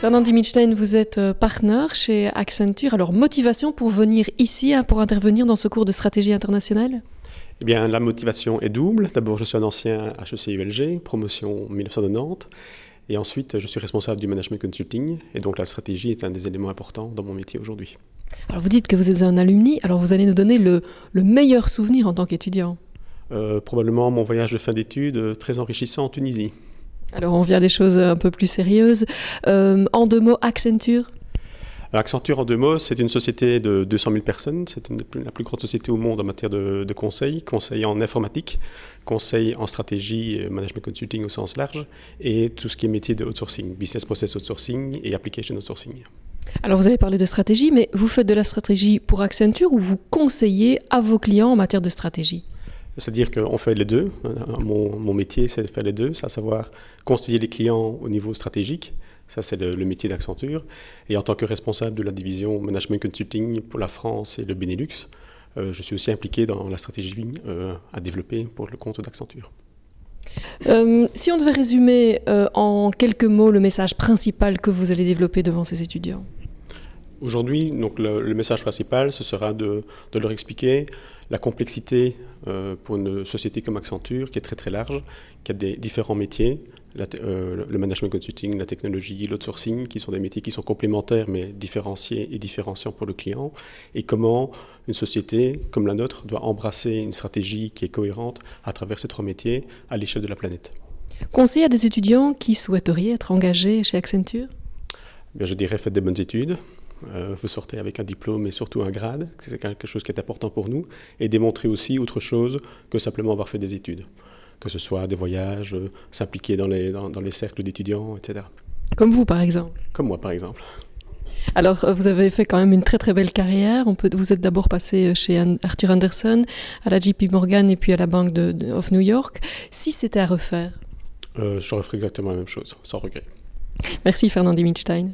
Fernand Dimitstein, vous êtes partenaire chez Accenture. Alors, motivation pour venir ici, pour intervenir dans ce cours de stratégie internationale? Eh bien, la motivation est double. D'abord, je suis un ancien HEC-ULG, promotion 1990. Et ensuite, je suis responsable du management consulting. Et donc, la stratégie est un des éléments importants dans mon métier aujourd'hui. Alors, vous dites que vous êtes un alumni. Alors, vous allez nous donner le meilleur souvenir en tant qu'étudiant. Probablement mon voyage de fin d'études très enrichissant en Tunisie. Alors, on vient des choses un peu plus sérieuses. En deux mots, Accenture? Accenture, en deux mots, c'est une société de 200 000 personnes. C'est la plus grande société au monde en matière de conseil, conseil en informatique, conseil en stratégie, management consulting au sens large, et tout ce qui est métier de outsourcing, business process outsourcing et application outsourcing. Alors, vous avez parlé de stratégie, mais vous faites de la stratégie pour Accenture ou vous conseillez à vos clients en matière de stratégie? C'est-à-dire qu'on fait les deux. Mon métier, c'est de faire les deux, c'est à savoir conseiller les clients au niveau stratégique. Ça, c'est le métier d'Accenture. Et en tant que responsable de la division Management Consulting pour la France et le Benelux, je suis aussi impliqué dans la stratégie à développer pour le compte d'Accenture. Si on devait résumer en quelques mots le message principal que vous allez développer devant ces étudiants? Aujourd'hui, donc le message principal, ce sera de leur expliquer la complexité pour une société comme Accenture, qui est très très large, qui a des différents métiers, le management consulting, la technologie, l'outsourcing, qui sont des métiers qui sont complémentaires mais différenciés et différenciants pour le client, et comment une société comme la nôtre doit embrasser une stratégie qui est cohérente à travers ces trois métiers à l'échelle de la planète. Conseil à des étudiants qui souhaiteriez être engagés chez Accenture? Bien, je dirais faites des bonnes études. Vous sortez avec un diplôme et surtout un grade, c'est quelque chose qui est important pour nous, et démontrer aussi autre chose que simplement avoir fait des études, que ce soit des voyages, s'impliquer dans les cercles d'étudiants, etc. Comme vous, par exemple? Comme moi, par exemple. Alors, vous avez fait quand même une très très belle carrière. Vous êtes d'abord passé chez Arthur Andersen, à la JP Morgan et puis à la Banque of New York. Si c'était à refaire? Je referais exactement la même chose, sans regret. Merci Fernand Dimitstein.